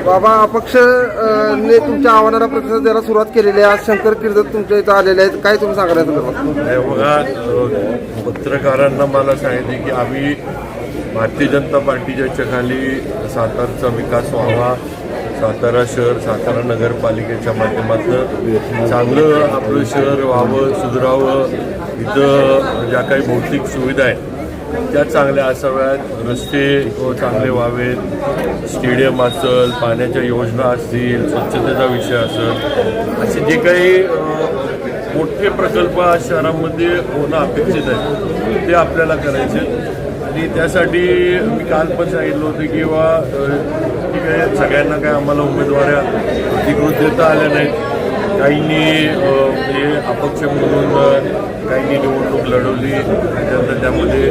बाबा अपक्ष ने तुमच्या आव्हानाला प्रतिसाद द्यायला सुरुवात केलेली आहे. आज शंकर कीर्तन तुमच्या इथं आलेले आहेत, काय तुम्ही सांगायला बघा, पत्रकारांना मला सांगितले की आम्ही भारतीय जनता पार्टीच्या खाली सातारचा विकास व्हावा, सातारा शहर सातारा नगरपालिकेच्या माध्यमातून चांगलं आपलं शहर व्हावं, सुधारावं, इथं ज्या काही भौतिक सुविधा आहेत त्या चांगल्या असाव्यात, रस्ते चांगले व्हावेत, स्टेडियम असेल, पाण्याच्या योजना असतील, स्वच्छतेचा विषय असेल, असे जे काही मोठे प्रकल्प शहरामध्ये होणं अपेक्षित आहे ते आपल्याला करायचे. आणि त्यासाठी मी काल पण सांगितलं होतं की ठीक आहे, सगळ्यांना काय आम्हाला उमेदवाऱ्या अधिकृत देता आल्या नाहीत. काहींनी म्हणजे अपक्ष म्हणून काहींनी निवडणूक लढवली, त्यानंतर त्यामध्ये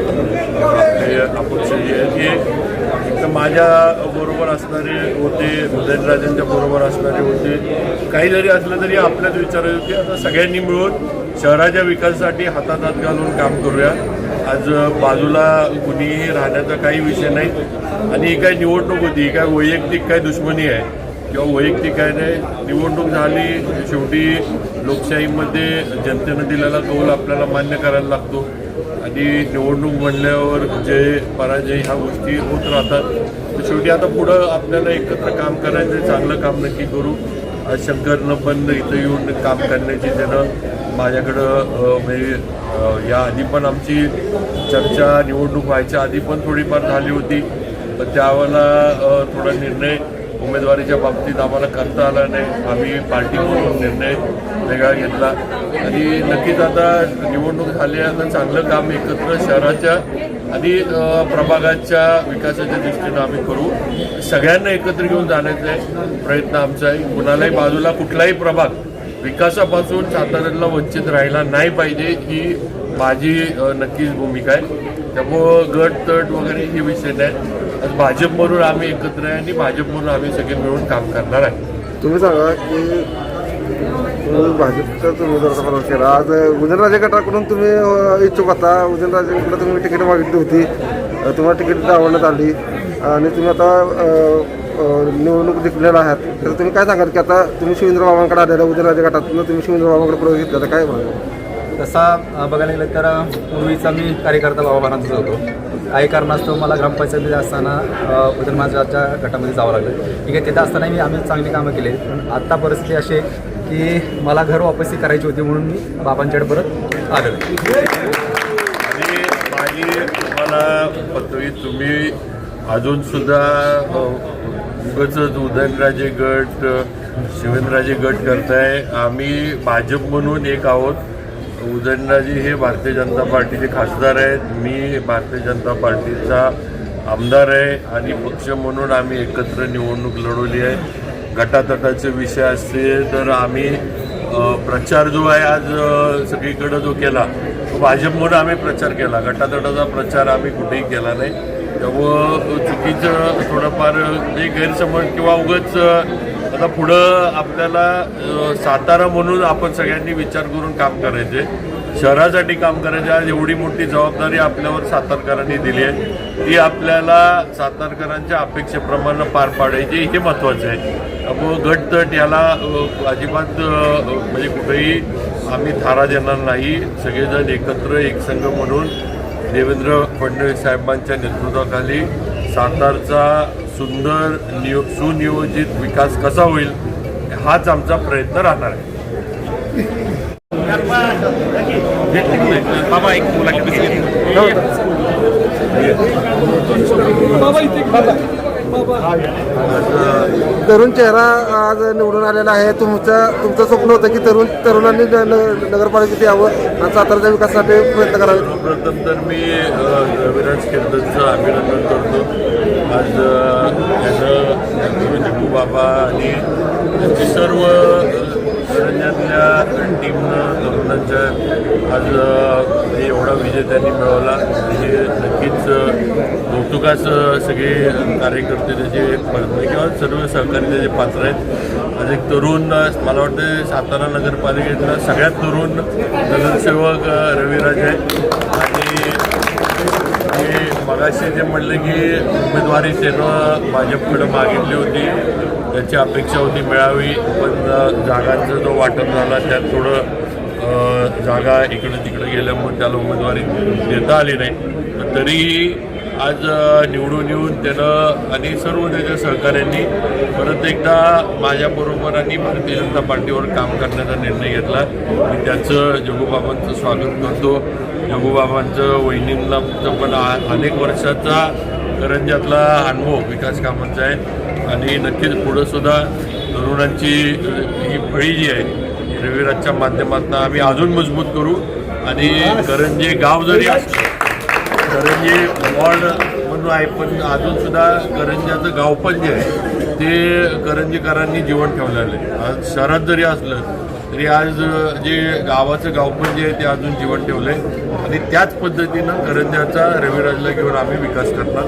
आपले अपक्ष जे आहेत ते एक तर माझ्या बरोबर असणारे होते, उदयनराजेंच्या बरोबर असणारे होते, काही जरी असलं तरी आपल्याच विचारायचे होते. आता सगळ्यांनी मिळून शहराच्या विकासासाठी हातात हात घालून काम करूया. आज बाजूला कुणीही राहण्याचा काही विषय नाही आणि ही काय निवडणूक होती, काय वैयक्तिक काय दुश्मनी आहे किंवा वैयक्तिक काय नाही. निवडणूक झाली, शेवटी लोकशाहीमध्ये जनतेनं दिलेला कौल आपल्याला मान्य करायला लागतो आणि निवडणूक म्हणल्यावर जय पराजय ह्या गोष्टी होत राहतात. तर शेवटी आता पुढं आपल्याला एकत्र काम करायचं, चांगलं काम नक्की करू. आज शंकरनं पण इथं येऊन काम करण्याची त्यानं माझ्याकडं म्हणजे या आधी पण आमची चर्चा निवडणूक व्हायच्या आधी पण थोडीफार झाली होती, पण त्यावेळेला थोडा निर्णय उमेदवारीच्या बाबतीत आम्हाला करता आला नाही. आम्ही पार्टी म्हणून निर्णय वेगळा घेतला आणि नक्कीच आता निवडणूक झाली आता चांगलं काम एकत्र शहराच्या आणि प्रभागाच्या विकासाच्या दृष्टीनं आम्ही करू. सगळ्यांना एकत्र घेऊन जाण्याचा प्रयत्न आमचा आहे. कुणालाही बाजूला कुठलाही प्रभाग विकासापासून साताऱ्याला वंचित राहायला नाही पाहिजे ही माझी नक्कीच भूमिका आहे. त्यामुळं गट तट वगैरे हे विषय नाही. आज भाजपमधून आम्ही एकत्र आहे आणि भाजपमधून आम्ही सगळे मिळून काम करणार आहे. तुम्ही सांगा की भाजपचाच उमेदवाराचा प्रवास केला. आज उदयनराजे गटाकडून तुम्ही इच्छुक होता, उदयनराजेंकडे तुम्ही तिकीट मागितली होती, तुम्हाला तिकीट आवडण्यात आली आणि तुम्ही आता निवडणूक जिंकलेला आहात. तर तुम्ही काय सांगाल की आता तुम्ही शिवेंद्र बाबांकडे आलेला, उदयनराजे गटातून तुम्ही शिवेंद्र बाबांकडे प्रवेश घेतला, तर काय म्हणा? तसा बघायला गेलं तर पूर्वीचा मी कार्यकर्ता बाबांचा होतो. काही कारणास्तव मला ग्रामपंचायतीमध्ये असताना उदयनराजेच्या गटामध्ये जावं लागलं. ठीक आहे, तिथं असताना आम्ही चांगली कामं केली, पण आत्ता परिस्थिती अशी की मला घर वापसी करायची होती म्हणून मी बाबांच्याकडे परत आलो. आणि माझी तुम्हाला पत्वी, तुम्ही अजूनसुद्धा उगाच उदयनराजे गट शिवेंद्रराजे गट करताय. आम्ही भाजप म्हणून एक आहोत. उदयनराजे हे भारतीय जनता पार्टीचे खासदार आहेत, मी भारतीय जनता पार्टीचा आमदार आहे आणि पक्ष म्हणून आम्ही एकत्र निवडणूक लढवली आहे. गटातटाचे विषय असतील तर आम्ही प्रचार जो आहे आज सगळीकडं जो केला तो भाजप म्हणून आम्ही प्रचार केला. गटातटाचा प्रचार आम्ही कुठेही केला नाही. त्यामुळं चुकीचं थोडंफार जे गैरसमज किंवा उगाच आता पुढं आपल्याला सातारा म्हणून आपण सगळ्यांनी विचार करून काम करायचे, शहरासाठी काम करायचे. आज एवढी मोठी जबाबदारी आपल्यावर सातारकरांनी दिली आहे, ती आपल्याला सातारकरांच्या अपेक्षेप्रमाणे पार पाडायची हे महत्त्वाचं आहे. त्यामुळं गटतट याला अजिबात म्हणजे कुठेही आम्ही थारा देणार नाही. सगळेजण एकत्र एकसंघ म्हणून देवेंद्र फडणवीस साहेबांच्या नेतृत्वाखाली सातारचा सुंदर सुनियोजित विकास कसा होईल हाच आमचा प्रयत्न राहणार आहे. तरुण चेहरा आज निवडून आलेला आहे. तुमचं स्वप्न होतं की तरुणांनी नगरपालिकेत यावं आणि साताराच्या विकासासाठी प्रयत्न करावे. प्रथम तर मी रविराज कीर्तनचं अभिनंदन करतो. आज त्यानं जिबू बाबा आणि त्यांची सर्व करंजातल्या टीमनं तरुणांच्या आज एवढा विजय त्यांनी मिळवला. हे नक्कीच कौतुकास सगळे कार्यकर्ते त्याचे किंवा सर्व सहकारी त्याचे पात्र आहेत. आज एक तरुण मला वाटतं सातारा नगरपालिकेतला सगळ्यात तरुण नगरसेवक रविराज आहे आणि मगाशी जे म्हणले की उमेदवारी त्यानं भाजपकडे मागितली होती, त्याची अपेक्षा होती मिळावी, पण जागांचा जो वाटप झाला त्यात थोडं जागा इकडे तिकडे गेल्यामुळे त्याला उमेदवारी देता आली नाही. तरीही आज निवडून येऊन त्यानं आणि सर्व त्याच्या सहकाऱ्यांनी परत एकदा माझ्याबरोबर आणि भारतीय जनता पार्टीवर काम करण्याचा निर्णय घेतला. मी त्याचं जगूबाबांचं स्वागत करतो. जगूबाबांचं वहिनींना पण अनेक वर्षाचा करंजातला अनुभव विकास कामांचा आहे आणि नक्कीच पुढं सुद्धा तरुणांची ही फळी जी आहे रविराजच्या माध्यमातून आम्ही अजून मजबूत करू आणि करंजे गाव जरी असलं, करंजे वॉर्ड म्हणून आहे, पण अजून सुद्धा करंजाचं गाव पण जे आहे ते करंजेकरांनी जीवन ठेवलेलं आहे. आज शहरात जरी असलं तरी आज जे गावाचं गाव पण जे आहे ते अजून जीवन ठेवलं आहे आणि त्याच पद्धतीनं करंजाचा रविराजला घेऊन आम्ही विकास करणार.